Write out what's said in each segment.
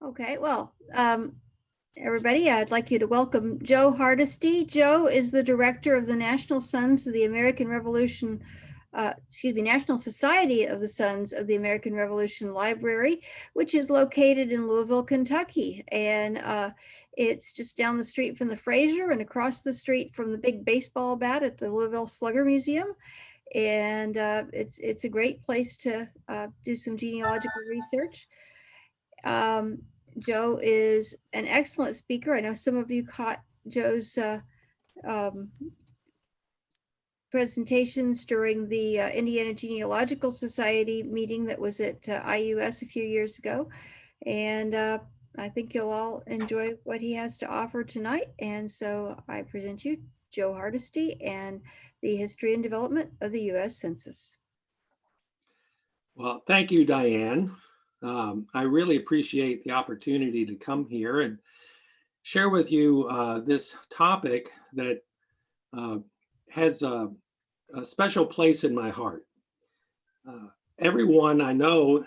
Okay, well, everybody, I'd like you to welcome Joe Hardesty. Joe is the director of the National Sons of the American Revolution, National Society of the Sons of the American Revolution Library, which is located in Louisville, Kentucky. And it's just down the street from the Fraser and across the street from the big baseball bat at the Louisville Slugger Museum. And it's a great place to do some genealogical research. Joe is an excellent speaker. I know some of you caught Joe's um, presentations during the Indiana Genealogical Society meeting that was at IUS a few years ago. And I think you'll all enjoy what he has to offer tonight. And so I present you Joe Hardesty and the history and development of the U.S. Census. Well, thank you, Diane. I really appreciate the opportunity to come here and share with you this topic that has a special place in my heart. Everyone I know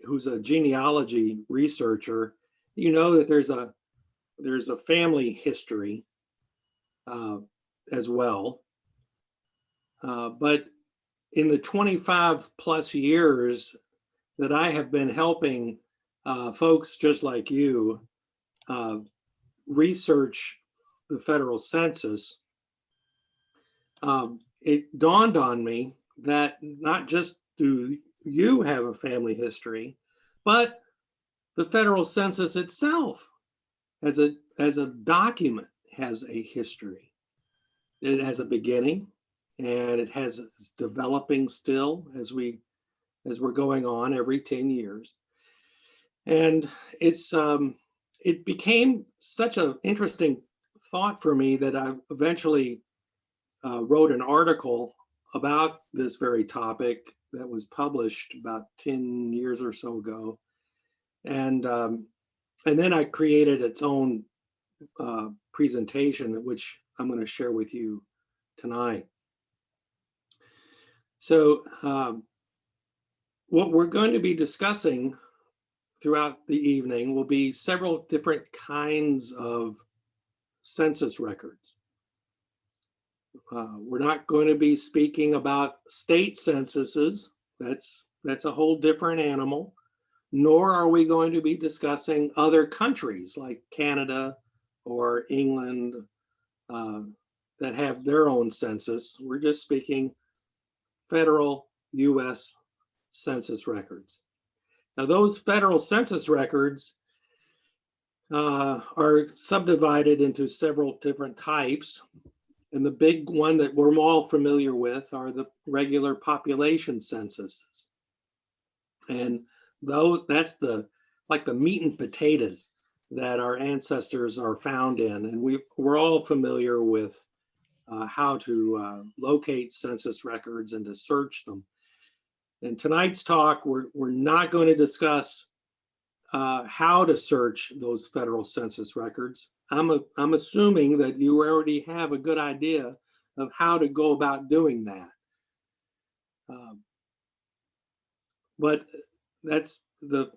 who's a genealogy researcher, you know that there's a family history as well. But in the 25 plus years that I have been helping folks just like you research the federal census, it dawned on me that not just do you have a family history, but the federal census itself as a document has a history. It has a beginning, and it's developing still as we're going on every 10 years. And it became such an interesting thought for me that I eventually wrote an article about this very topic that was published about 10 years or so ago. And then I created its own presentation, which I'm going to share with you tonight. So what we're going to be discussing throughout the evening will be several different kinds of census records. We're not going to be speaking about state censuses. That's a whole different animal. Nor are we going to be discussing other countries like Canada or England that have their own census. We're just speaking federal US census records. Now, those federal census records are subdivided into several different types. And the big one that we're all familiar with are the regular population censuses. And that's like the meat and potatoes that our ancestors are found in. And we're all familiar with how to locate census records and to search them. In tonight's talk, we're not going to discuss how to search those federal census records. I'm assuming that you already have a good idea of how to go about doing that. But that's the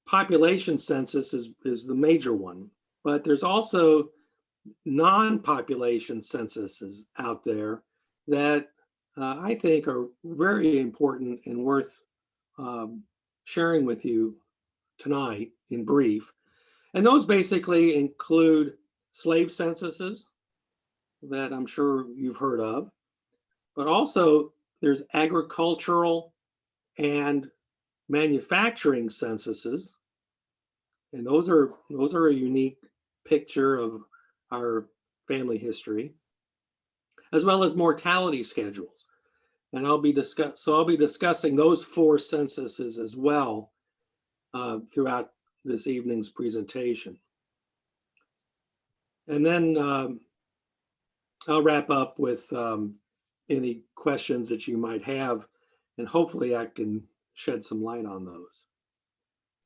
population census is the major one. But there's also non-population censuses out there that I think are very important and worth sharing with you tonight in brief. And those basically include slave censuses that I'm sure you've heard of, but also there's agricultural and manufacturing censuses. And those are a unique picture of our family history, as well as mortality schedules. And I'll be discussing those four censuses as well throughout this evening's presentation. And then I'll wrap up with any questions that you might have, and hopefully I can shed some light on those.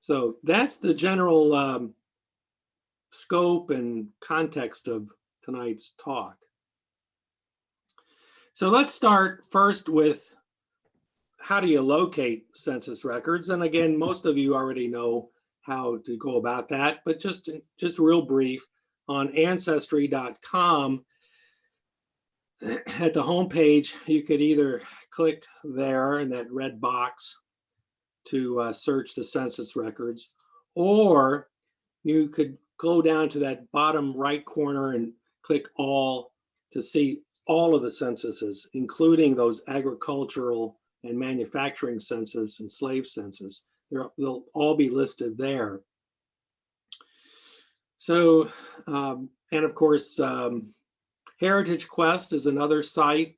So that's the general scope and context of tonight's talk. So let's start first with how do you locate census records? And again, most of you already know how to go about that, but just real brief. On ancestry.com, at the homepage, you could either click there in that red box to search the census records, or you could go down to that bottom right corner and click all to see all of the censuses, including those agricultural and manufacturing census and slave census. They'll all be listed there. So, and of course, Heritage Quest is another site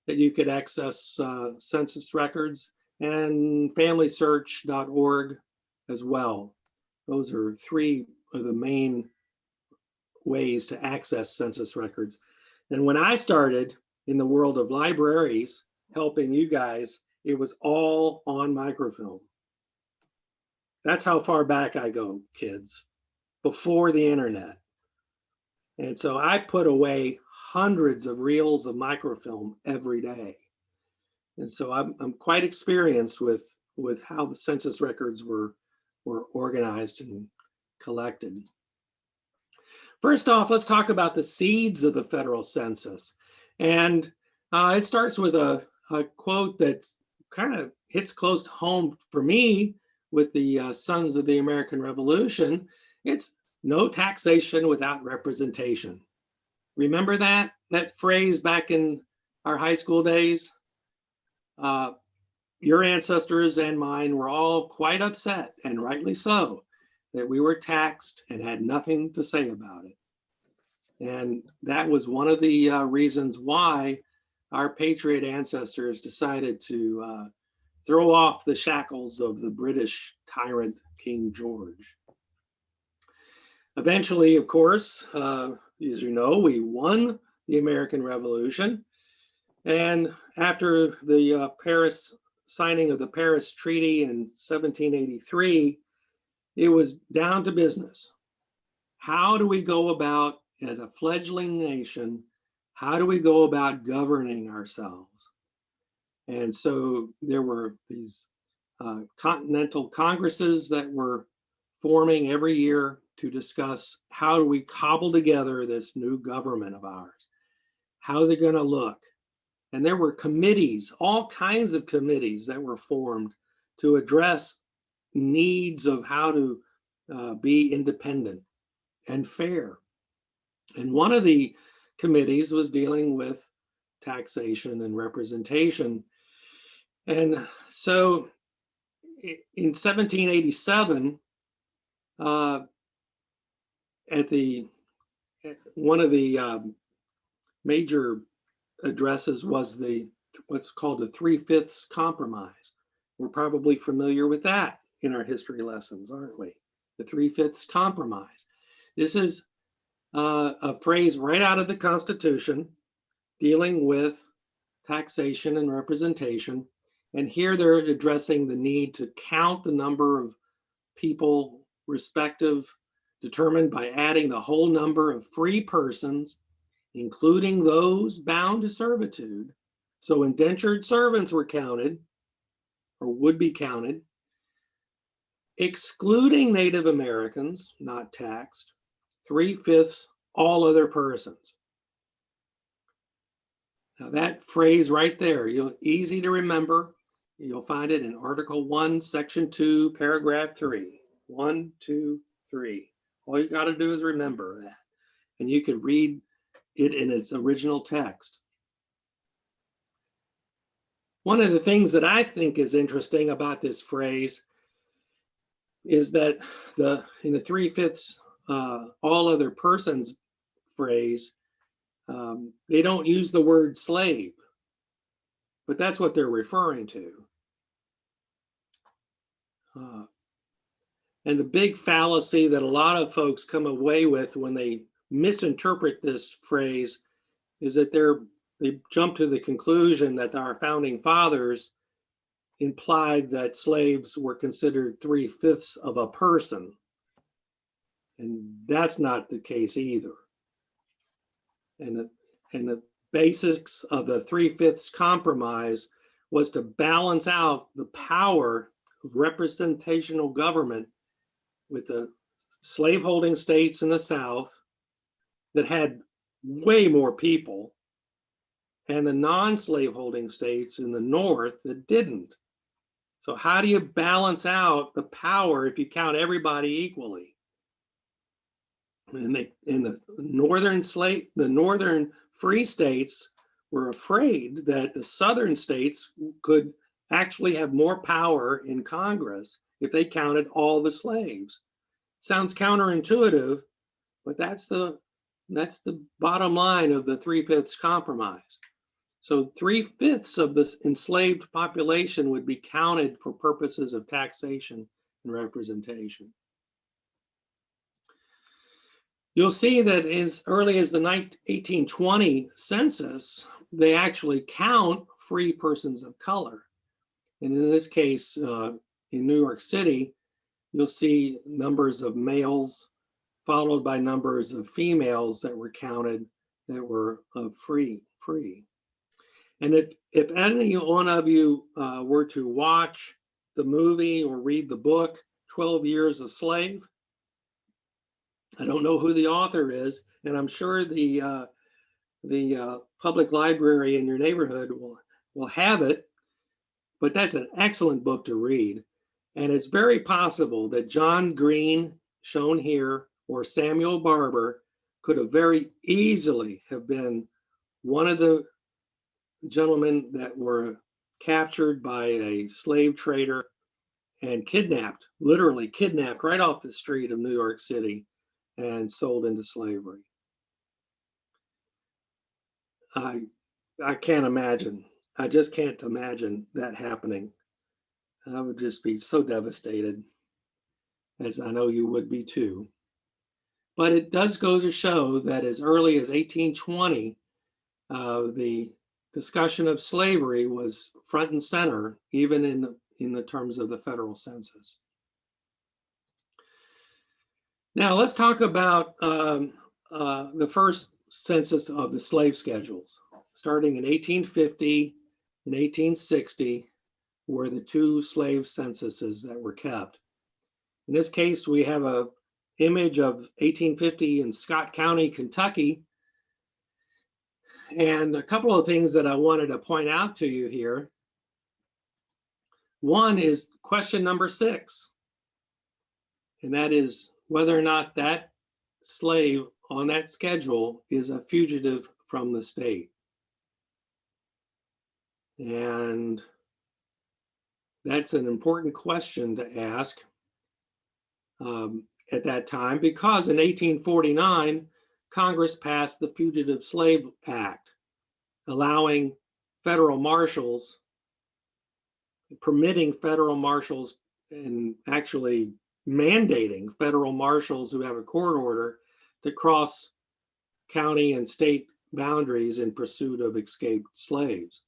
that you could access census records, and FamilySearch.org as well. Those are three of the main ways to access census records. And when I started in the world of libraries, helping you guys, it was all on microfilm. That's how far back I go, kids, before the internet. And so I put away hundreds of reels of microfilm every day. And so I'm quite experienced with how the census records were organized and collected. First off, let's talk about the seeds of the federal census. And it starts with a quote that kind of hits close to home for me with the Sons of the American Revolution. It's no taxation without representation. Remember that phrase back in our high school days? Your ancestors and mine were all quite upset, and rightly so, that we were taxed and had nothing to say about it. And that was one of the reasons why our patriot ancestors decided to throw off the shackles of the British tyrant, King George. Eventually, of course, as you know, we won the American Revolution. And after the signing of the Paris Treaty in 1783, it was down to business. How do we go about, as a fledgling nation, how do we go about governing ourselves? And so there were these continental congresses that were forming every year to discuss how do we cobble together this new government of ours? How's it going to look? And there were committees, all kinds of committees that were formed to address needs of how to be independent and fair. And one of the committees was dealing with taxation and representation. And so in 1787, one of the major addresses was what's called the 3/5 Compromise. We're probably familiar with that in our history lessons, aren't we? The 3/5 Compromise. This is a phrase right out of the Constitution dealing with taxation and representation. And here they're addressing the need to count the number of people determined by adding the whole number of free persons, including those bound to servitude. So indentured servants were counted, or would be counted, excluding Native Americans, not taxed, 3/5 all other persons. Now that phrase right there, easy to remember. You'll find it in Article 1, Section 2, Paragraph 3. 1, 2, 3. All you got to do is remember that. And you can read it in its original text. One of the things that I think is interesting about this phrase is that in the 3/5 all other persons phrase, they don't use the word slave, but that's what they're referring to. And the big fallacy that a lot of folks come away with when they misinterpret this phrase is that they jump to the conclusion that our founding fathers implied that slaves were considered 3/5 of a person. And that's not the case either. And the basics of the 3/5 Compromise was to balance out the power of representational government with the slaveholding states in the South that had way more people, and the non-slaveholding states in the North that didn't. So how do you balance out the power if you count everybody equally? And the northern free states were afraid that the southern states could actually have more power in Congress if they counted all the slaves. Sounds counterintuitive, but that's the bottom line of the 3/5 compromise. So 3/5 of this enslaved population would be counted for purposes of taxation and representation. You'll see that as early as the 1820 census, they actually count free persons of color. And in this case, in New York City, you'll see numbers of males followed by numbers of females that were counted that were free. And if any one of you were to watch the movie or read the book, 12 Years a Slave, I don't know who the author is, and I'm sure the public library in your neighborhood will have it, but that's an excellent book to read. And it's very possible that John Green, shown here, or Samuel Barber could have very easily have been one of the gentlemen that were captured by a slave trader and kidnapped, literally kidnapped right off the street of New York City and sold into slavery. I can't imagine. I just can't imagine that happening. I would just be so devastated, as I know you would be too. But it does go to show that as early as 1820, the discussion of slavery was front and center, even in the terms of the federal census. Now let's talk about the first census of the slave schedules. Starting in 1850 and 1860 were the two slave censuses that were kept. In this case, we have an image of 1850 in Scott County, Kentucky. And a couple of things that I wanted to point out to you here. One is question number 6, and that is whether or not that slave on that schedule is a fugitive from the state. And that's an important question to ask at that time, because in 1849, Congress passed the Fugitive Slave Act, allowing federal marshals, permitting federal marshals, and actually mandating federal marshals who have a court order to cross county and state boundaries in pursuit of escaped slaves.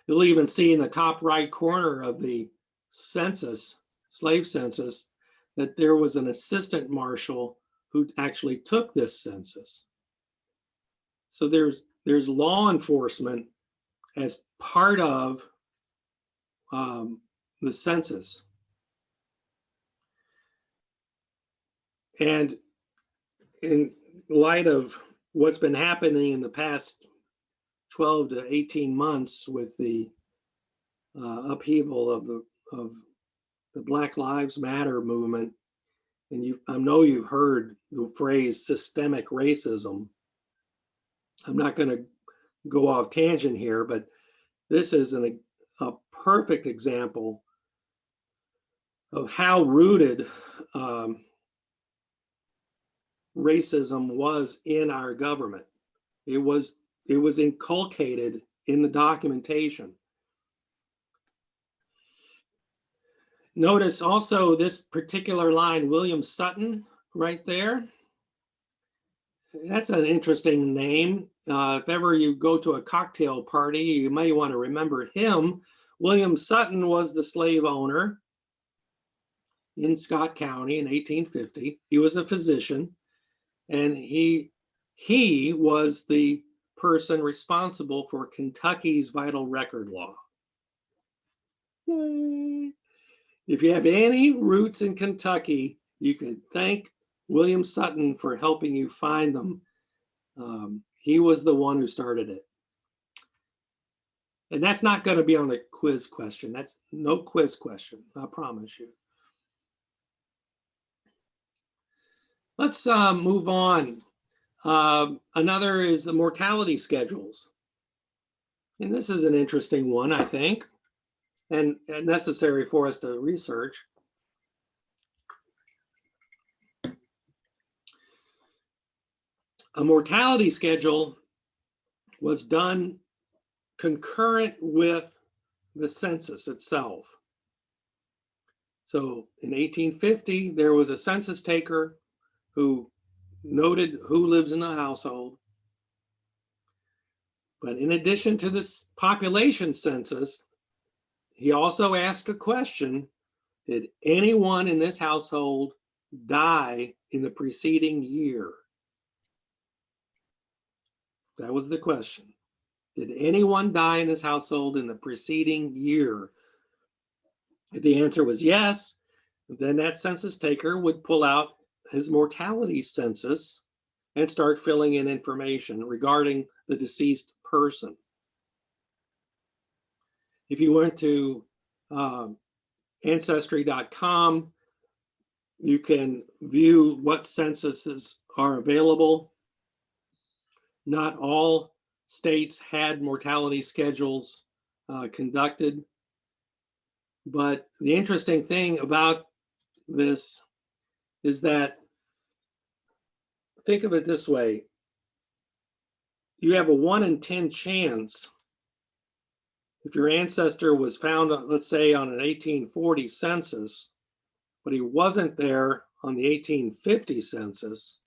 You'll even see in the top right corner of the census, slave census, that there was an assistant marshal who actually took this census. So there's law enforcement as part of the census. And in light of what's been happening in the past 12 to 18 months with the upheaval of the Black Lives Matter movement, and I know you've heard the phrase systemic racism. I'm not going to go off tangent here, but this is a perfect example of how rooted racism was in our government. It was inculcated in the documentation. Notice also this particular line, William Sutton, right there. That's an interesting name. If ever you go to a cocktail party, you may want to remember him. William Sutton was the slave owner in Scott County in 1850. He was a physician, and he was the person responsible for Kentucky's vital record law. Yay. If you have any roots in Kentucky, you could thank William Sutton for helping you find them. He was the one who started it. And that's not going to be on a quiz question. That's no quiz question, I promise you. Let's move on. Another is the mortality schedules. And this is an interesting one, I think, and necessary for us to research. A mortality schedule was done concurrent with the census itself. So in 1850, there was a census taker who noted who lives in the household. But in addition to this population census, he also asked a question: did anyone in this household die in the preceding year? That was the question. Did anyone die in this household in the preceding year? If the answer was yes, then that census taker would pull out his mortality census and start filling in information regarding the deceased person. If you went to Ancestry.com, you can view what censuses are available. Not all states had mortality schedules conducted, but the interesting thing about this is that, think of it this way: you have a 1 in 10 chance, if your ancestor was found, let's say, on an 1840 census, but he wasn't there on the 1850 census,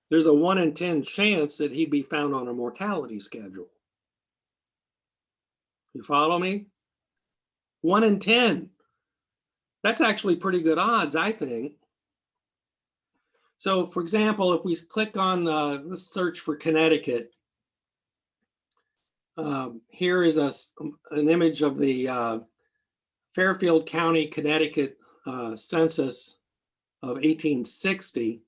there's a 1 in 10 chance that he'd be found on a mortality schedule. You follow me? 1 in 10. That's actually pretty good odds, I think. So, for example, if we click on, let's search for Connecticut. Here is an image of the Fairfield County, Connecticut census of 1860.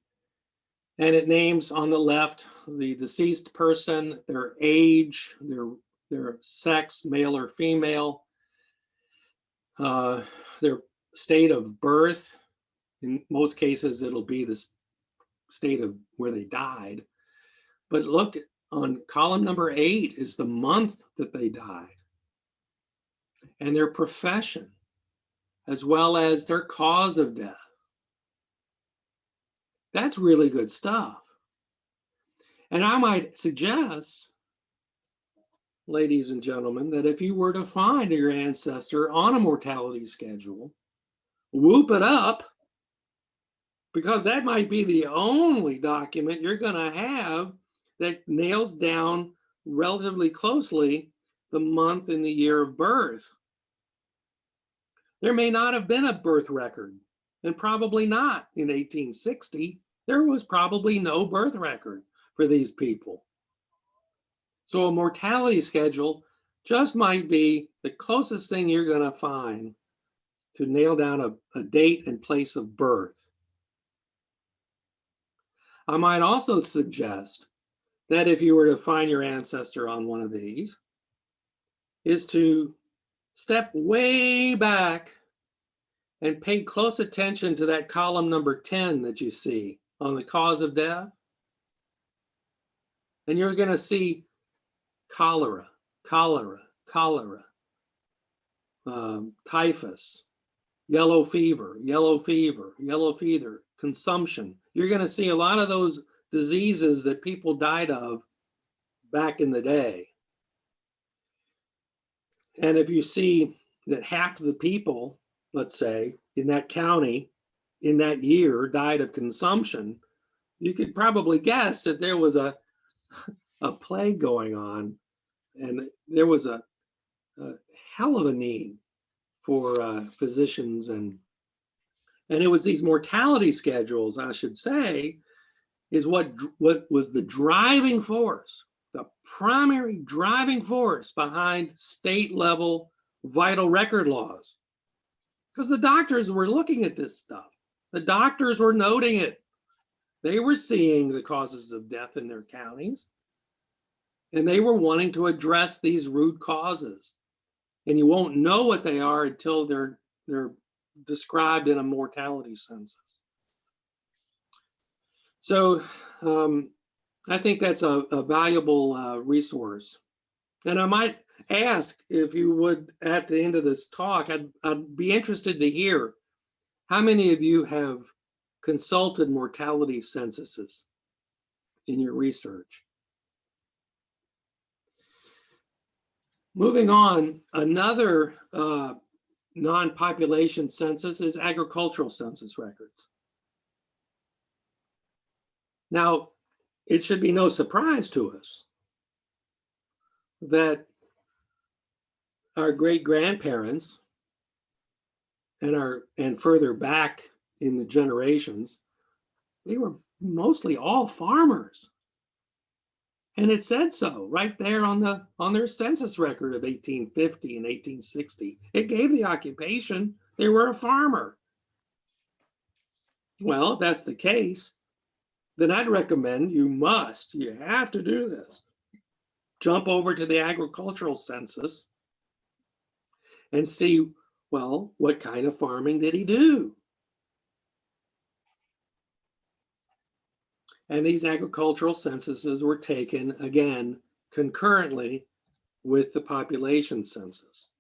And it names on the left the deceased person, their age, their sex, male or female, their state of birth. In most cases, it'll be the state of where they died. But look, on column number 8 is the month that they died, and their profession, as well as their cause of death. That's really good stuff. And I might suggest, ladies and gentlemen, that if you were to find your ancestor on a mortality schedule, whoop it up, because that might be the only document you're going to have that nails down relatively closely the month and the year of birth. There may not have been a birth record, and probably not in 1860. There was probably no birth record for these people. So a mortality schedule just might be the closest thing you're going to find to nail down a date and place of birth. I might also suggest that if you were to find your ancestor on one of these, is to step way back and pay close attention to that column number 10 that you see on the cause of death. And you're going to see cholera, typhus, yellow fever, consumption. You're going to see a lot of those diseases that people died of back in the day. And if you see that half of the people, let's say, in that county in that year died of consumption, you could probably guess that there was a plague going on, and there was a hell of a need for physicians, and it was these mortality schedules, I should say, is what was the driving force, the primary driving force behind state level vital record laws. because the doctors were looking at this stuff. The doctors were noting it. They were seeing the causes of death in their counties, and they were wanting to address these root causes. And you won't know what they are until they're described in a mortality census. So I think that's a valuable resource. And I might ask if you would, at the end of this talk, I'd be interested to hear how many of you have consulted mortality censuses in your research. Moving on, another non-population census is agricultural census records. Now, it should be no surprise to us that our great-grandparents and further back in the generations, they were mostly all farmers. And it said so right there on their census record of 1850 and 1860. It gave the occupation. They were a farmer. Well, if that's the case, then I'd recommend you have to do this. Jump over to the agricultural census and see, well, what kind of farming did he do? And these agricultural censuses were taken, again, concurrently with the population census.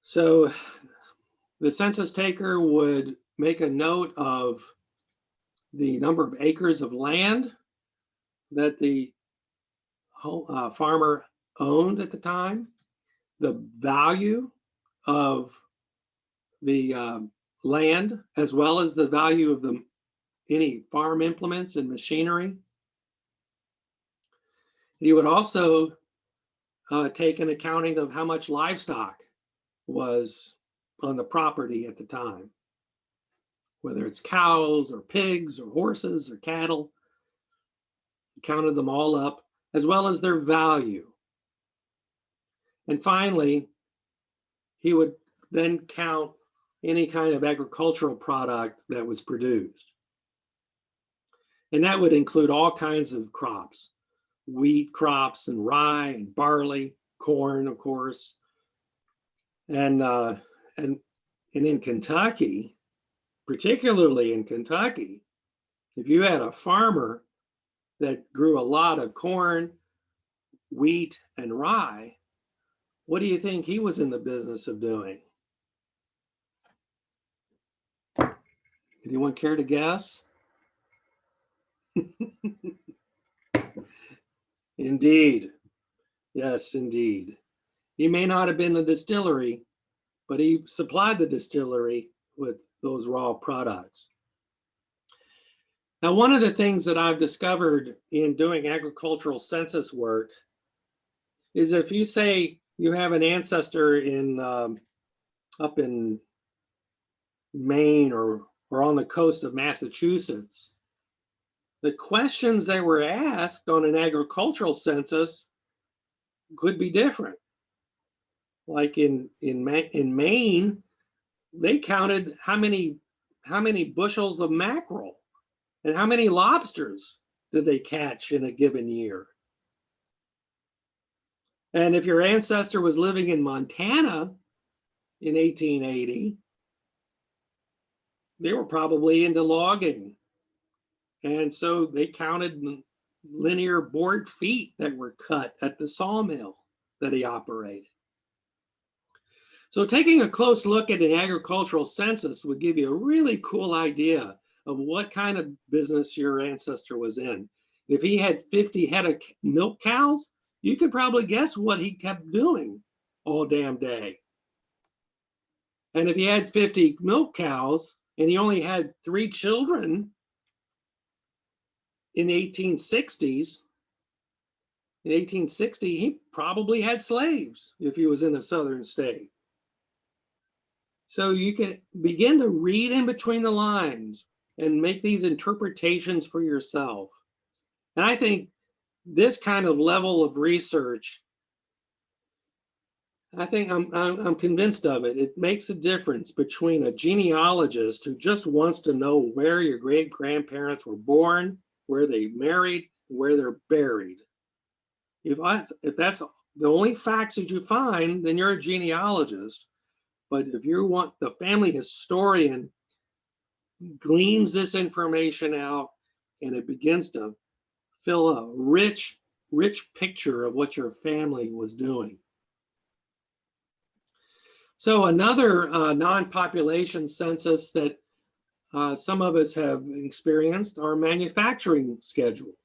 So the census taker would make a note of the number of acres of land that the farmer owned at the time, the value of the land, as well as the value of any farm implements and machinery. He would also take an accounting of how much livestock was on the property at the time, whether it's cows or pigs or horses or cattle. He counted them all up, as well as their value. And finally, he would then count any kind of agricultural product that was produced. And that would include all kinds of crops, wheat crops and rye and barley, corn, of course. And in Kentucky, particularly in Kentucky, if you had a farmer that grew a lot of corn, wheat, and rye, what do you think he was in the business of doing? Anyone care to guess? Indeed. Yes, indeed. He may not have been the distillery, but he supplied the distillery with those raw products. Now, one of the things that I've discovered in doing agricultural census work is if you say you have an ancestor up in Maine or on the coast of Massachusetts, the questions that were asked on an agricultural census could be different. Like in Maine, they counted how many bushels of mackerel and how many lobsters did they catch in a given year. And if your ancestor was living in Montana in 1880, they were probably into logging. And so they counted linear board feet that were cut at the sawmill that he operated. So taking a close look at an agricultural census would give you a really cool idea of what kind of business your ancestor was in. If he had 50 head of milk cows, you could probably guess what he kept doing all damn day. And if he had 50 milk cows and he only had 3 children in the 1860s, in 1860, he probably had slaves if he was in a southern state. So you can begin to read in between the lines and make these interpretations for yourself. And I think this kind of level of research I think I'm convinced of it. It makes a difference between a genealogist who just wants to know where your great grandparents were born, where they married, where they're buried. If that's the only facts that you find, then you're a genealogist. But if you want, the family historian gleans this information out, and it begins to fill a rich picture of what your family was doing. So another non-population census that some of us have experienced are manufacturing schedules.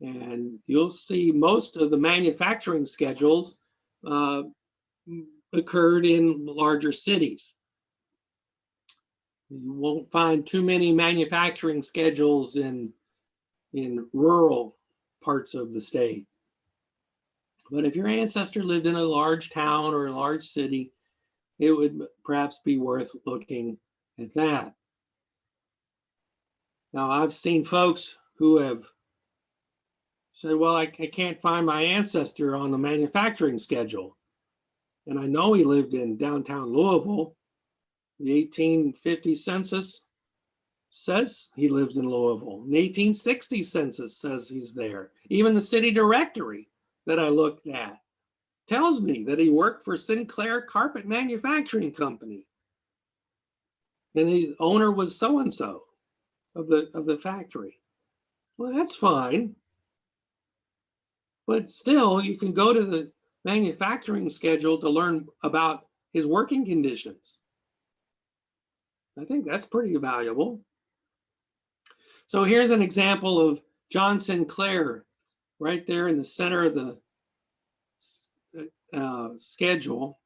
And you'll see most of the manufacturing schedules occurred in larger cities. You won't find too many manufacturing schedules in rural parts of the state. But if your ancestor lived in a large town or a large city, it would perhaps be worth looking at that. Now, I've seen folks who have said, well, I can't find my ancestor on the manufacturing schedule. And I know he lived in downtown Louisville. The 1850 census says he lives in Louisville. The 1860 census says he's there. Even the city directory that I looked at tells me that he worked for Sinclair Carpet Manufacturing Company. And the owner was so-and-so of the factory. Well, that's fine. But still, you can go to the manufacturing schedule to learn about his working conditions. I think that's pretty valuable. So here's an example of John Sinclair right there in the center of the schedule.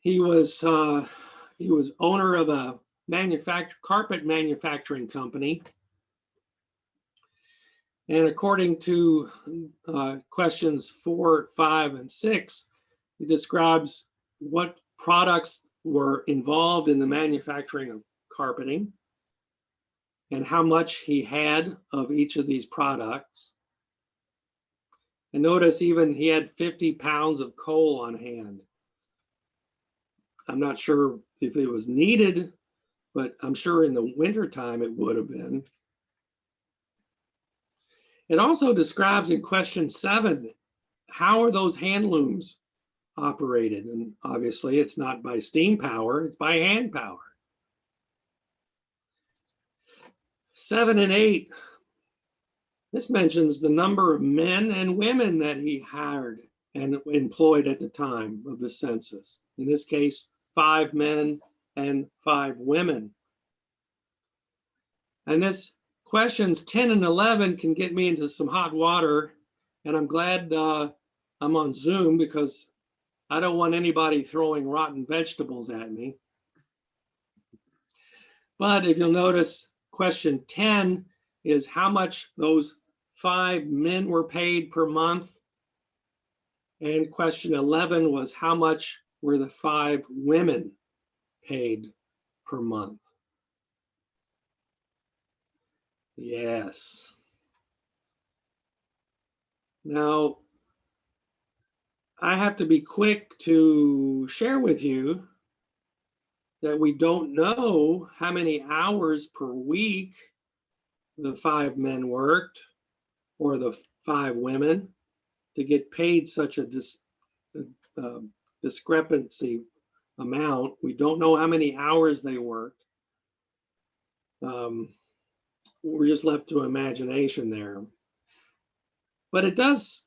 He was owner of a carpet manufacturing company. And according to questions 4, 5, and 6, he describes what products were involved in the manufacturing of carpeting and how much he had of each of these products. And notice even he had 50 pounds of coal on hand. I'm not sure if it was needed, but I'm sure in the wintertime it would have been. It also describes in question 7, how are those hand looms operated? And obviously it's not by steam power, it's by hand power. 7 and 8, this mentions the number of men and women that he hired and employed at the time of the census. In this case, 5 men and 5 women. And this questions 10 and 11 can get me into some hot water, and I'm glad I'm on Zoom because I don't want anybody throwing rotten vegetables at me. But if you'll notice, question 10 is how much those 5 men were paid per month. And question 11 was how much were the 5 women paid per month. Yes. Now, I have to be quick to share with you that we don't know how many hours per week the 5 men worked or the 5 women to get paid such a discrepancy amount. We don't know how many hours they worked. We're just left to imagination there. But it does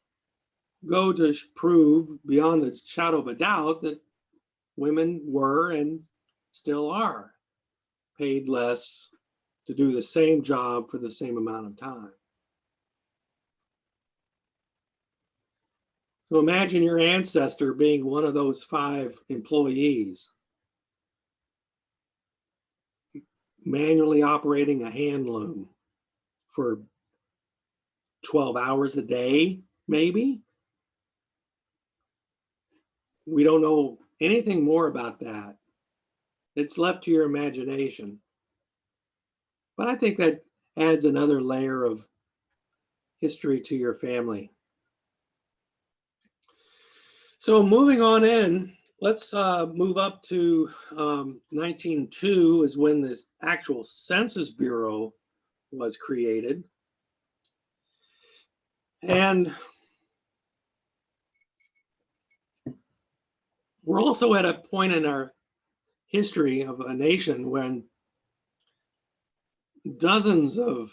go to prove beyond the shadow of a doubt that women were and still are paid less to do the same job for the same amount of time. So imagine your ancestor being one of those 5 employees, manually operating a hand loom for 12 hours a day, maybe. We don't know anything more about that. It's left to your imagination. But I think that adds another layer of history to your family. So moving on in, let's move up to 1902 is when this actual Census Bureau was created. And we're also at a point in our history of a nation when dozens of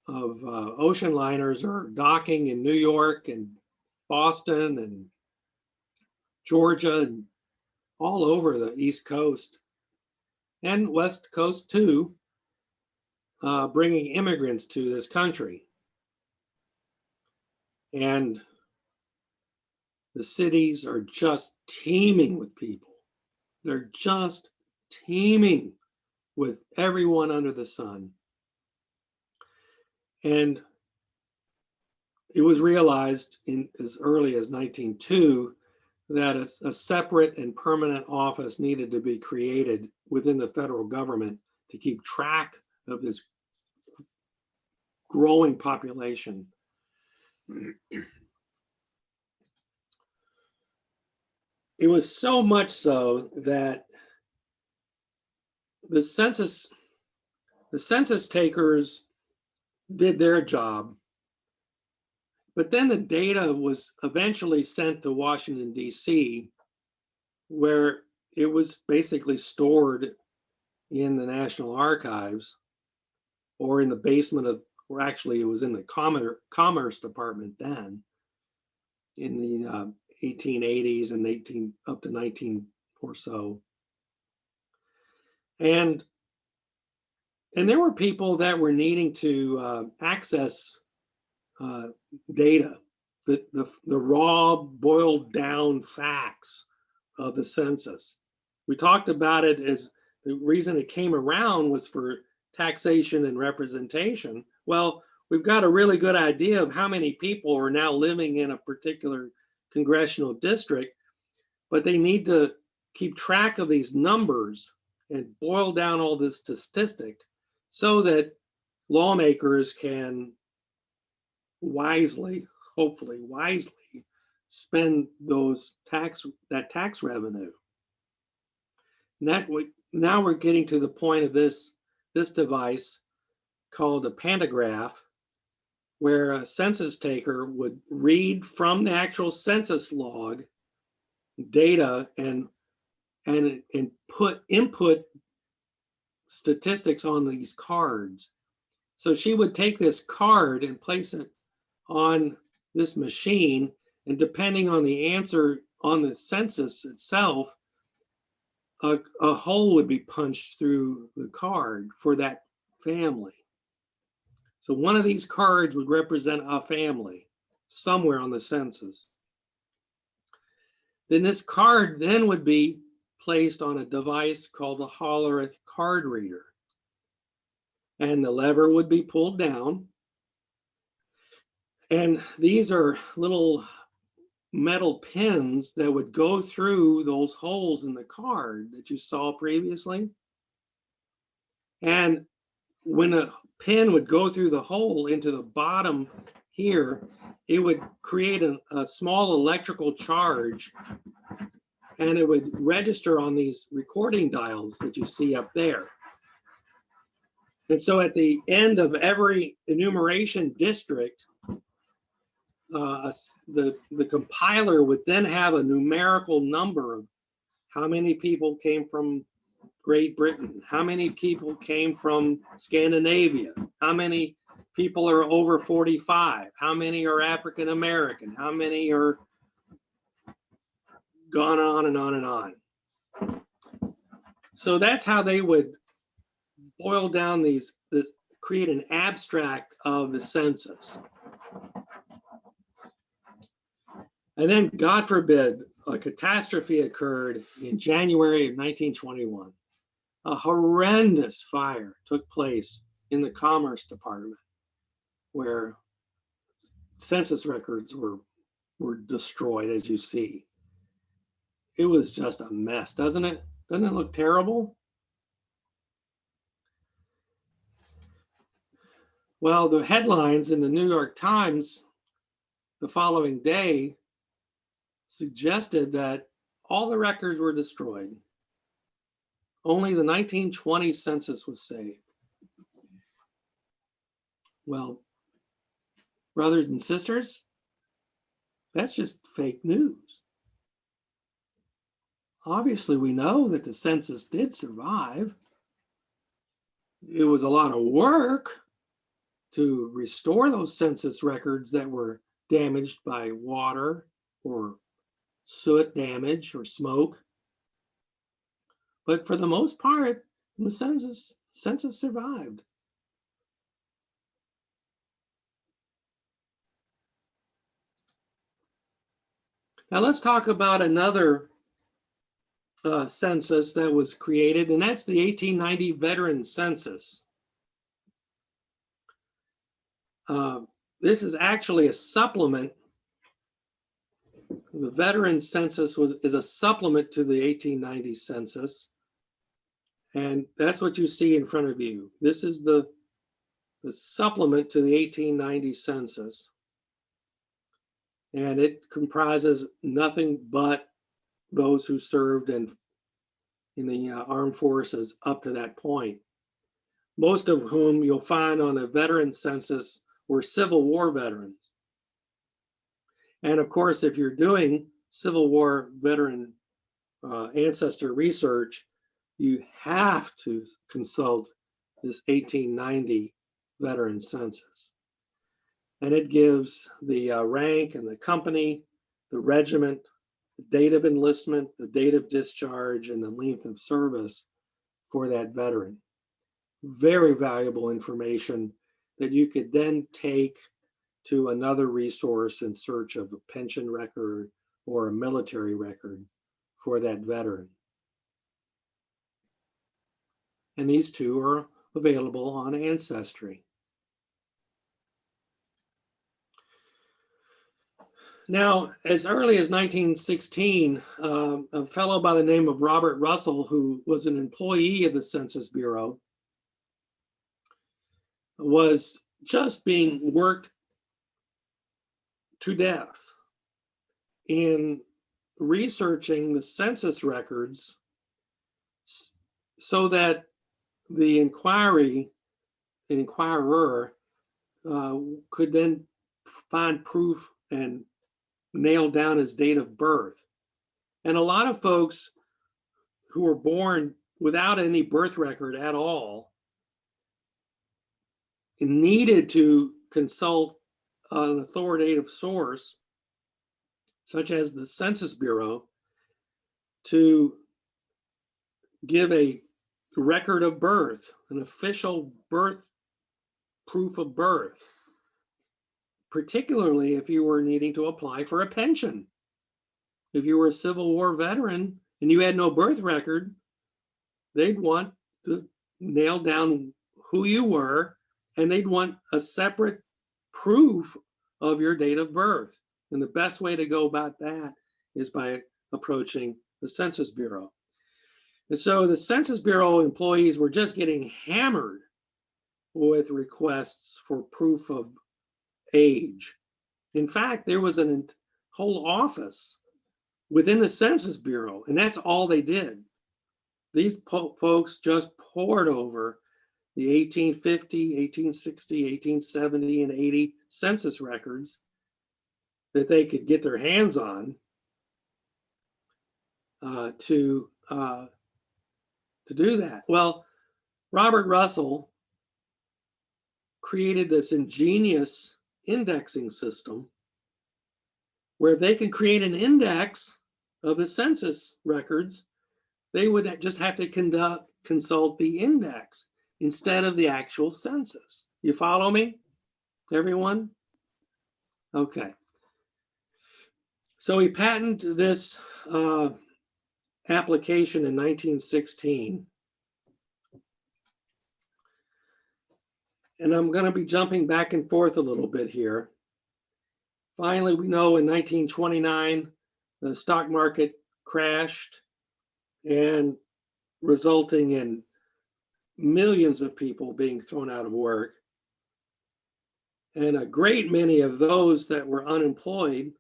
ocean liners are docking in New York and Boston and Georgia and all over the East Coast and West Coast too, bringing immigrants to this country. And the cities are just teeming with people. They're just teeming with everyone under the sun. And it was realized in as early as 1902 that a separate and permanent office needed to be created within the federal government to keep track of this growing population. It was so much so that the census takers did their job, but then the data was eventually sent to Washington, D.C., where it was basically stored in the National Archives or in the basement of, or actually it was in the Commerce Department then, in the 1880s and up to 19 or so. And there were people that were needing to access data, the raw, boiled down facts of the census. We talked about it as the reason it came around was for taxation and representation. Well, we've got a really good idea of how many people are now living in a particular congressional district, but they need to keep track of these numbers and boil down all this statistic so that lawmakers can wisely, hopefully wisely, spend that tax revenue. And now we're getting to the point of this device called a pantograph, where a census taker would read from the actual census log data and input statistics on these cards. So she would take this card and place it on this machine, and depending on the answer on the census itself, a hole would be punched through the card for that family. So one of these cards would represent a family somewhere on the census. Then this card then would be placed on a device called a Hollerith card reader. And the lever would be pulled down. And these are little metal pins that would go through those holes in the card that you saw previously. And when a pin would go through the hole into the bottom here, it would create a small electrical charge, and it would register on these recording dials that you see up there. And so at the end of every enumeration district, the compiler would then have a numerical number of how many people came from Great Britain, how many people came from Scandinavia, how many people are over 45, how many are African American, how many are gone on and on and on. So that's how they would boil down create an abstract of the census. And then, God forbid, a catastrophe occurred in January of 1921. A horrendous fire took place in the Commerce Department, where census records were destroyed, as you see. It was just a mess, doesn't it? Doesn't it look terrible? Well, the headlines in the New York Times the following day suggested that all the records were destroyed. Only the 1920 census was saved. Well, brothers and sisters, that's just fake news. Obviously, we know that the census did survive. It was a lot of work to restore those census records that were damaged by water or soot damage or smoke. But for the most part, the census survived. Now let's talk about another census that was created, and that's the 1890 Veteran Census. This is actually a supplement. The Veteran Census is a supplement to the 1890 census, and that's what you see in front of you. This is the supplement to the 1890 census, and it comprises nothing but those who served in the armed forces up to that point, most of whom you'll find on a veteran census were Civil War veterans. And of course, if you're doing Civil War veteran ancestor research, you have to consult this 1890 veteran census. And it gives the rank and the company, the regiment, the date of enlistment, the date of discharge, and the length of service for that veteran. Very valuable information that you could then take to another resource in search of a pension record or a military record for that veteran. And these two are available on Ancestry. Now, as early as 1916, a fellow by the name of Robert Russell, who was an employee of the Census Bureau, was just being worked to death in researching the census records so that the inquirer could then find proof and nail down his date of birth. And a lot of folks who were born without any birth record at all needed to consult an authoritative source, such as the Census Bureau, to give a record of birth, an official birth proof of birth, particularly if you were needing to apply for a pension. If you were a Civil War veteran and you had no birth record, they'd want to nail down who you were, and they'd want a separate proof of your date of birth. And the best way to go about that is by approaching the Census Bureau. And so the Census Bureau employees were just getting hammered with requests for proof of age. In fact, there was a whole office within the Census Bureau, and that's all they did. These folks just poured over the 1850, 1860, 1870, and 80 census records that they could get their hands on to do that. Well, Robert Russell created this ingenious indexing system where if they could create an index of the census records, they would just have to consult the index instead of the actual census. You follow me, everyone? Okay. So he patented this application in 1916. And I'm going to be jumping back and forth a little bit here. Finally, we know in 1929, the stock market crashed, and resulting in millions of people being thrown out of work. And a great many of those that were unemployed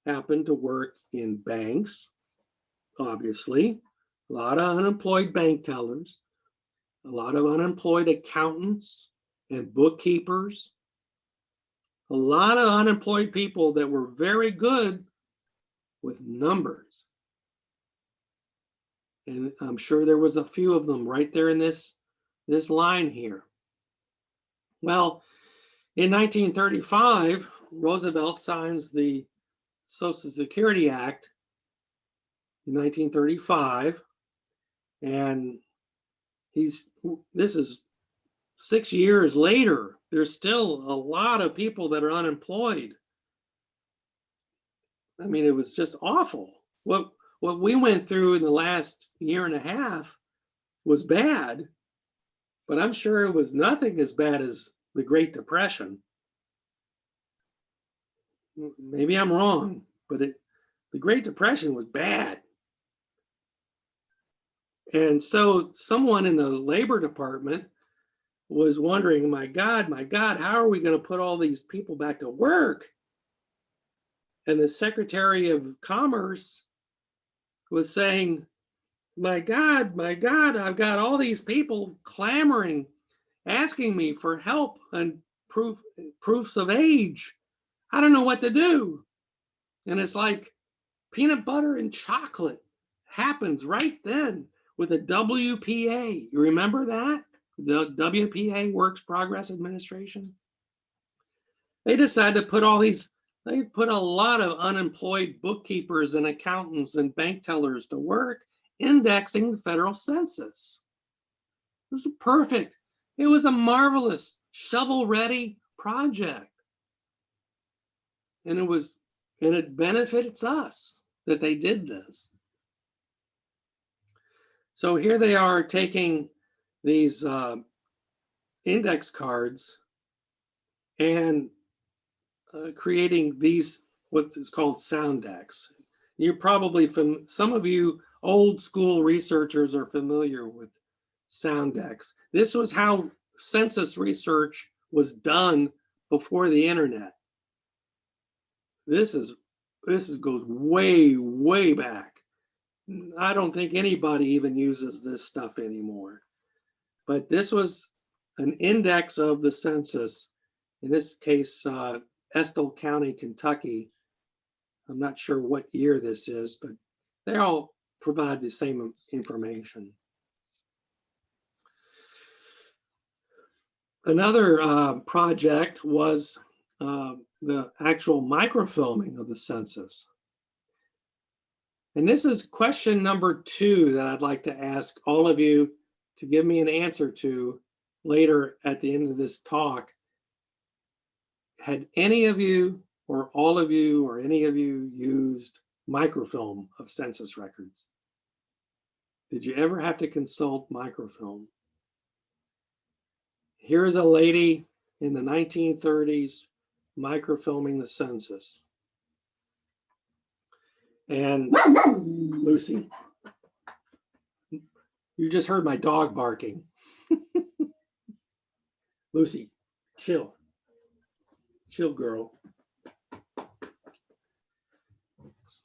happened to work in banks, obviously, a lot of unemployed bank tellers, a lot of unemployed accountants and bookkeepers, a lot of unemployed people that were very good with numbers. And I'm sure there was a few of them right there in this line here. Well, in 1935, Roosevelt signs the Social Security Act in 1935, and this is 6 years later. There's still a lot of people that are unemployed. I mean, it was just awful. What we went through in the last year and a half was bad, but I'm sure it was nothing as bad as the Great Depression. Maybe I'm wrong, but the Great Depression was bad. And so someone in the Labor Department was wondering, my God, how are we going to put all these people back to work? And the Secretary of Commerce was saying, my God, I've got all these people clamoring, asking me for help and proofs of age. I don't know what to do. And it's like peanut butter and chocolate happens right then with the WPA. You remember that? The WPA, Works Progress Administration. They decided to put they put a lot of unemployed bookkeepers and accountants and bank tellers to work indexing the federal census. It was perfect. It was a marvelous shovel-ready project. And it benefits us that they did this. So here they are taking these index cards and creating these, what is called sound decks. You're probably, some of you old school researchers are familiar with sound decks. This was how census research was done before the internet. This goes way back. I don't think anybody even uses this stuff anymore. But this was an index of the census, in this case, Estill County, Kentucky. I'm not sure what year this is, but they all provide the same information. Another project was the actual microfilming of the census. And this is question number 2 that I'd like to ask all of you to give me an answer to later at the end of this talk. Had any of you or all of you or any of you used microfilm of census records? Did you ever have to consult microfilm? Here's a lady in the 1930s microfilming the census. And Lucy, you just heard my dog barking. Lucy, chill. Chill, girl.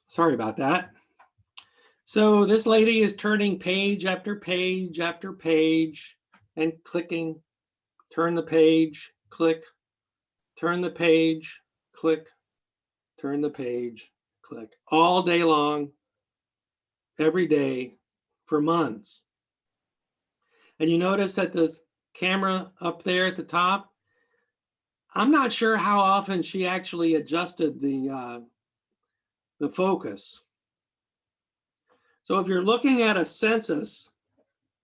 Sorry about that. So this lady is turning page after page after page and clicking. Turn the page, click. Turn the page, click. Turn the page, click. All day long, every day, for months. And you notice that this camera up there at the top, I'm not sure how often she actually adjusted the focus. So if you're looking at a census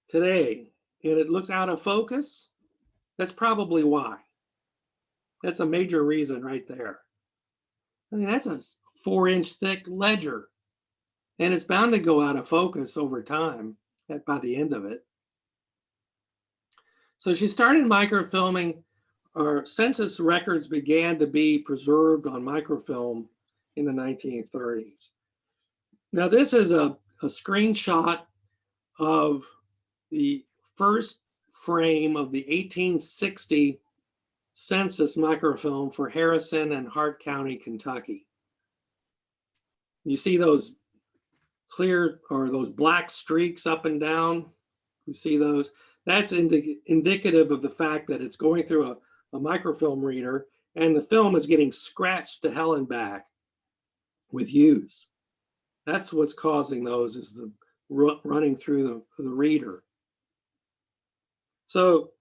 today and it looks out of focus, that's probably why. That's a major reason right there. I mean, that's a 4-inch thick ledger, and it's bound to go out of focus over time by the end of it. So she started microfilming, or census records began to be preserved on microfilm in the 1930s. Now this is a screenshot of the first frame of the 1860 census microfilm for Harrison and Hart County, Kentucky. You see those clear or those black streaks up and down? You see those? That's indicative of the fact that it's going through a microfilm reader, and the film is getting scratched to hell and back with use. That's what's causing those, is the running through the reader. So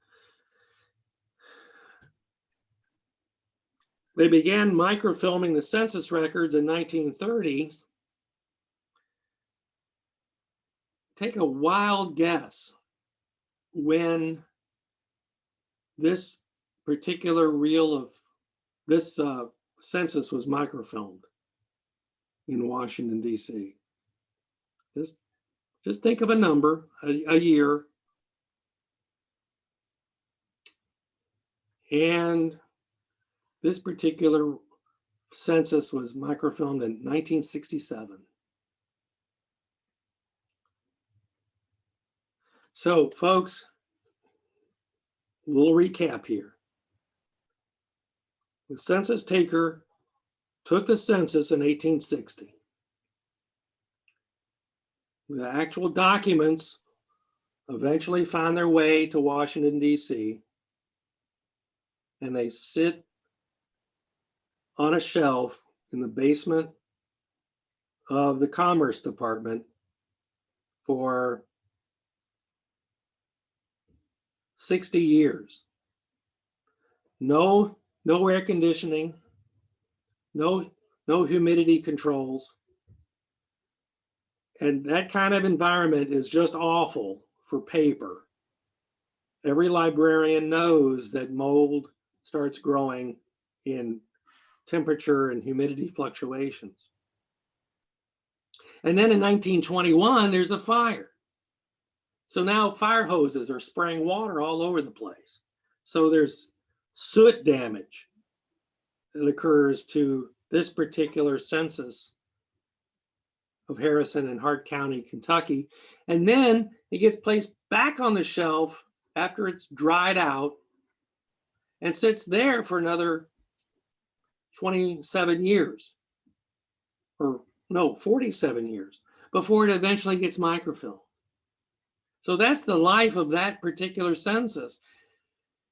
they began microfilming the census records in 1930s. Take a wild guess when this particular reel of this census was microfilmed in Washington, D.C. Just think of a number, a year. And this particular census was microfilmed in 1967. So, folks, a little recap here. The census taker took the census in 1860. The actual documents eventually find their way to Washington, D.C., and they sit on a shelf in the basement of the Commerce Department for 60 years. No air conditioning, no humidity controls. And that kind of environment is just awful for paper. Every librarian knows that mold starts growing in temperature and humidity fluctuations. And then in 1921, there's a fire. So now fire hoses are spraying water all over the place. So there's soot damage that occurs to this particular census of Harrison and Hart County, Kentucky. And then it gets placed back on the shelf after it's dried out and sits there for another 27 years, or no, 47 years before it eventually gets microfilmed. So that's the life of that particular census.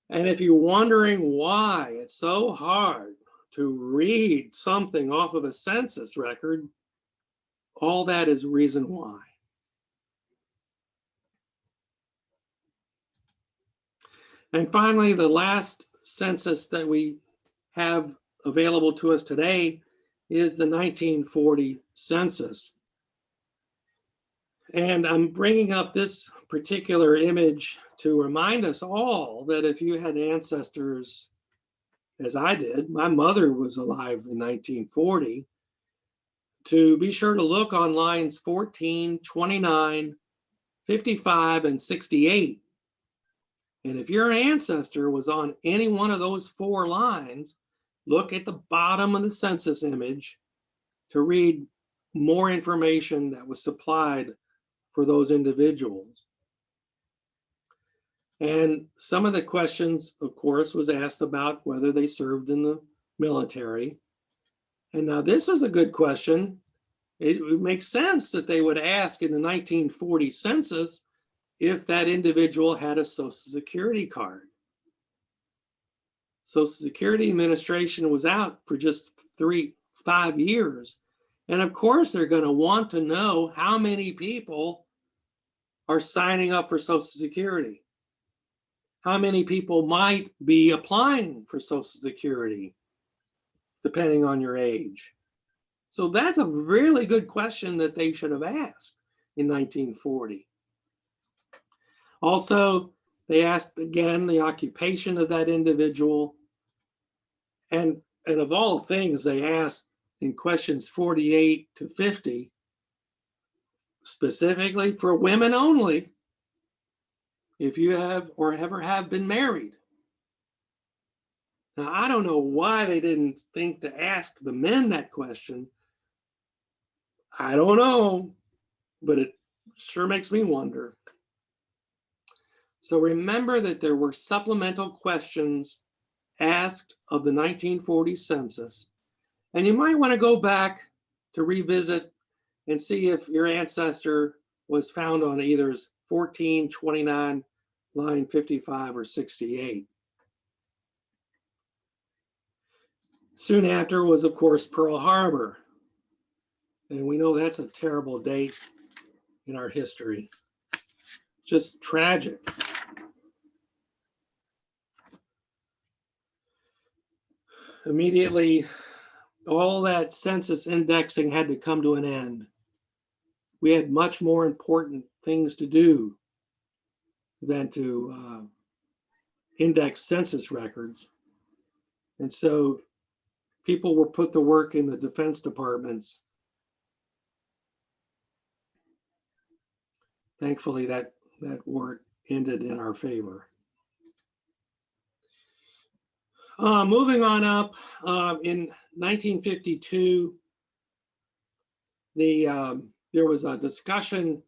And if you're wondering why it's so hard to read something off of a census record, all that is reason why. And finally, the last census that we have available to us today is the 1940 census. And I'm bringing up this particular image to remind us all that if you had ancestors, as I did, my mother was alive in 1940, to be sure to look on lines 14, 29, 55, and 68. And if your ancestor was on any one of those four lines, look at the bottom of the census image to read more information that was supplied for those individuals. And some of the questions, of course, was asked about whether they served in the military. And now this is a good question. It makes sense that they would ask in the 1940 census if that individual had a Social Security card. Social Security Administration was out for just 5 years. And of course, they're going to want to know how many people are signing up for Social Security. How many people might be applying for Social Security, depending on your age. So that's a really good question that they should have asked in 1940. Also, they asked again the occupation of that individual. And of all things, they asked in questions 48 to 50, specifically for women only, if you have or ever have been married. Now, I don't know why they didn't think to ask the men that question. I don't know, but it sure makes me wonder. So remember that there were supplemental questions asked of the 1940 census, and you might want to go back to revisit and see if your ancestor was found on either 14, 29, line 55, or 68. Soon after was, of course, Pearl Harbor. And we know that's a terrible date in our history. Just tragic. Immediately, all that census indexing had to come to an end. We had much more important things to do than to index census records. And so people were put to work in the defense departments. Thankfully, that work ended in our favor. Moving on up, in 1952, there was a discussion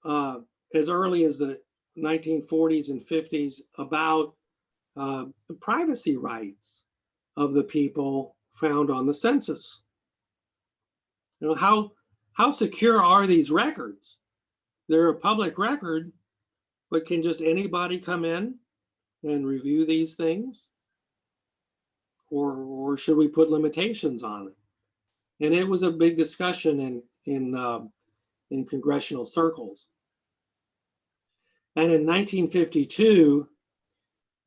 as early as the 1940s and 50s about the privacy rights of the people found on the census. You know, how secure are these records? They're a public record, but can just anybody come in and review these things? Or should we put limitations on it? And it was a big discussion in congressional circles. And in 1952,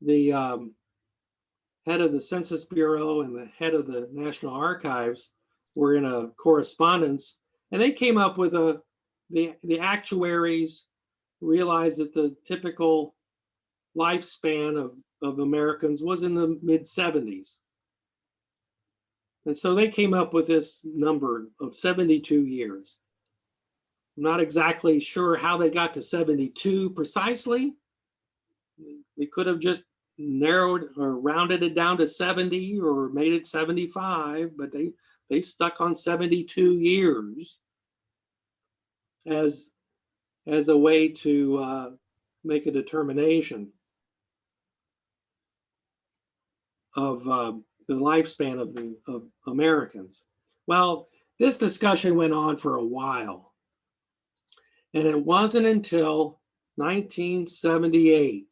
the head of the Census Bureau and the head of the National Archives were in a correspondence, and they came up with the actuaries realized that the typical lifespan of Americans was in the mid-70s. And so they came up with this number of 72 years. I'm not exactly sure how they got to 72 precisely. They could have just narrowed or rounded it down to 70 or made it 75, but they stuck on 72 years as a way to make a determination of the lifespan of Americans. Well, this discussion went on for a while, and it wasn't until 1978.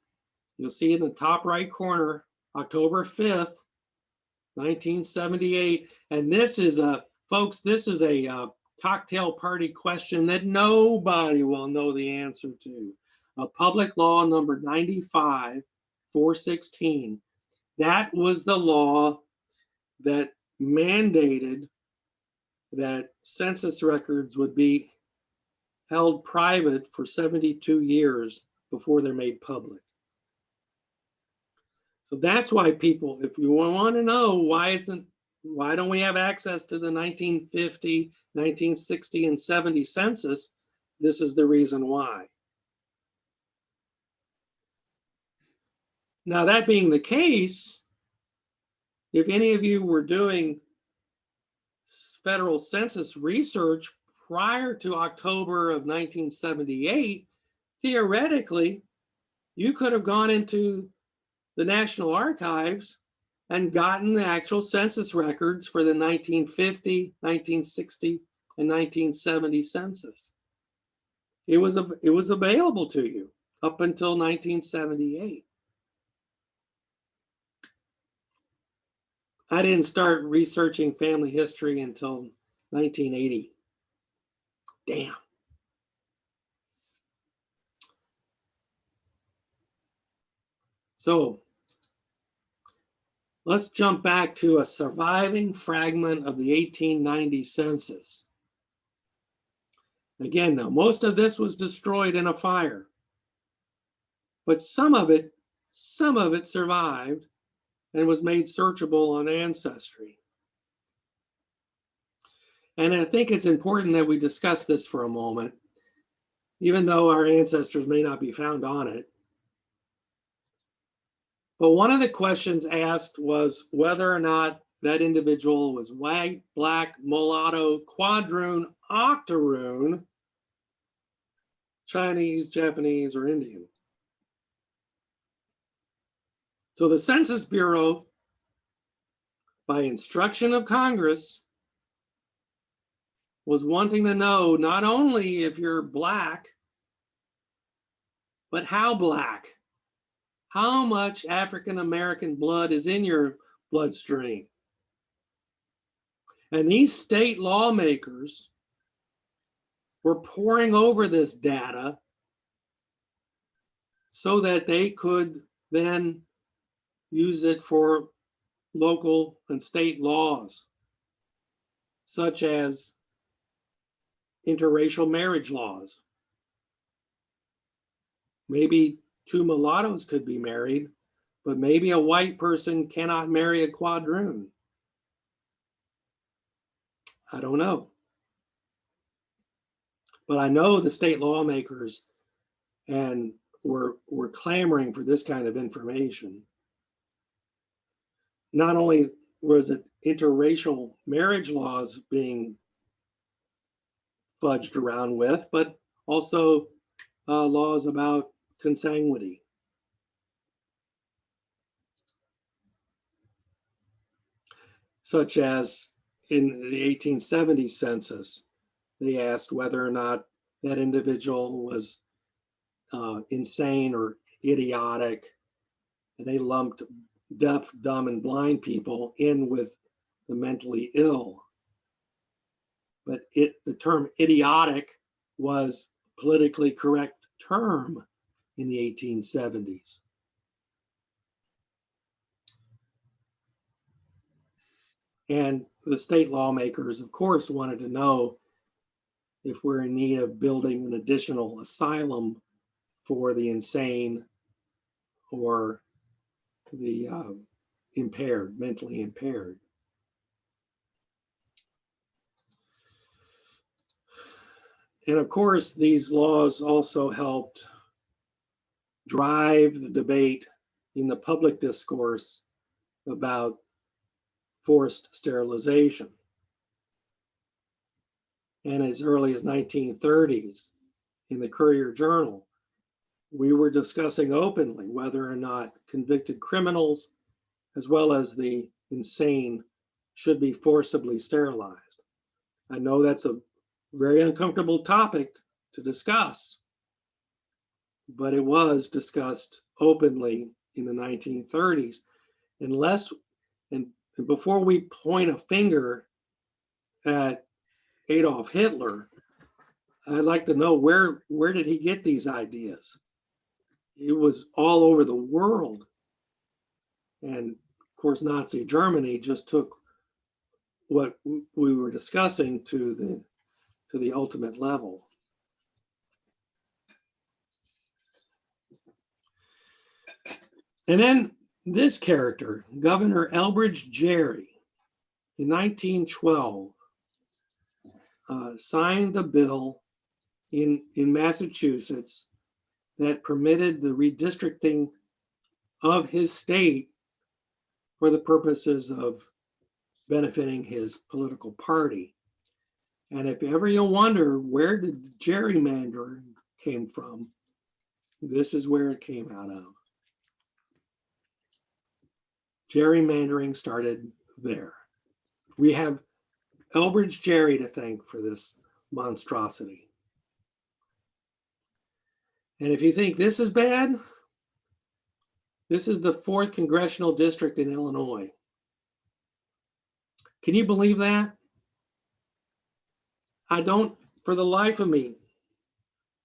You'll see in the top right corner, October 5th, 1978. And this is folks, this is a cocktail party question that nobody will know the answer to. A public law number 95-416. That was the law that mandated that census records would be held private for 72 years before they're made public. So that's why people, if you want to know why don't we have access to the 1950, 1960, and 70 census, this is the reason why. Now, that being the case, if any of you were doing federal census research prior to October of 1978, theoretically, you could have gone into the National Archives and gotten the actual census records for the 1950, 1960, and 1970 census. It was available to you up until 1978. I didn't start researching family history until 1980. Damn. So let's jump back to a surviving fragment of the 1890 census. Again, now most of this was destroyed in a fire, but some of it survived and was made searchable on Ancestry. And I think it's important that we discuss this for a moment, even though our ancestors may not be found on it. But one of the questions asked was whether or not that individual was white, black, mulatto, quadroon, octoroon, Chinese, Japanese, or Indian. So the Census Bureau, by instruction of Congress, was wanting to know not only if you're Black, but how Black. How much African American blood is in your bloodstream? And these state lawmakers were poring over this data so that they could then use it for local and state laws, such as interracial marriage laws. Maybe two mulattoes could be married, but maybe a white person cannot marry a quadroon. I don't know. But I know the state lawmakers and were clamoring for this kind of information. Not only was it interracial marriage laws being fudged around with, but also laws about consanguinity. Such as in the 1870 census, they asked whether or not that individual was insane or idiotic, and they lumped deaf, dumb, and blind people in with the mentally ill. But the term idiotic was a politically correct term in the 1870s. And the state lawmakers, of course, wanted to know if we're in need of building an additional asylum for the insane or the impaired, mentally impaired. And of course, these laws also helped drive the debate in the public discourse about forced sterilization. And as early as 1930s, in the Courier Journal, we were discussing openly whether or not convicted criminals, as well as the insane, should be forcibly sterilized. I know that's a very uncomfortable topic to discuss, but it was discussed openly in the 1930s. And before we point a finger at Adolf Hitler, I'd like to know where did he get these ideas? It was all over the world. And of course, Nazi Germany just took what we were discussing to the ultimate level. And then this character, Governor Elbridge Gerry, in 1912, signed a bill in Massachusetts that permitted the redistricting of his state for the purposes of benefiting his political party. And if ever you wonder where did gerrymander came from, this is where it came out of. Gerrymandering started there. We have Elbridge Gerry to thank for this monstrosity. And if you think this is bad, this is the 4th congressional district in Illinois. Can you believe that? I don't, for the life of me,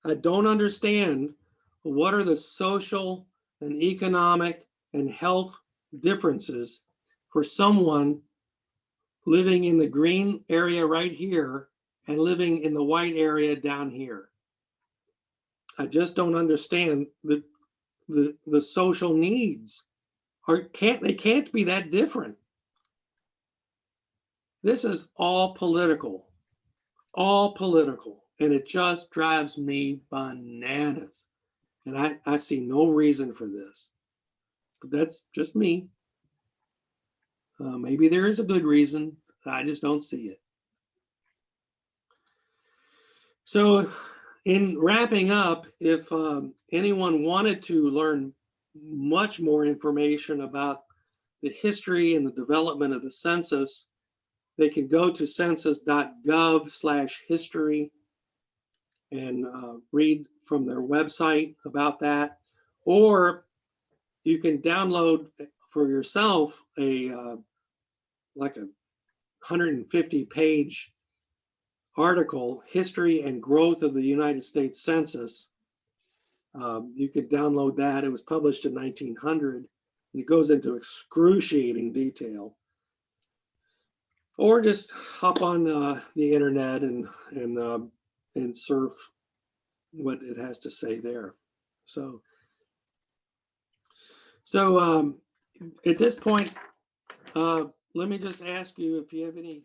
I don't understand what are the social and economic and health differences for someone living in the green area right here and living in the white area down here. I just don't understand the social needs. They can't be that different. This is all political, and it just drives me bananas. And I see no reason for this. But that's just me. Maybe there is a good reason. I just don't see it. So in wrapping up, if anyone wanted to learn much more information about the history and the development of the census, they can go to census.gov/history and read from their website about that. Or you can download for yourself a like a 150-page article, History and Growth of the United States Census. You could download that. It was published in 1900. It goes into excruciating detail. Or just hop on the internet and surf what it has to say there. So at this point, let me just ask you if you have any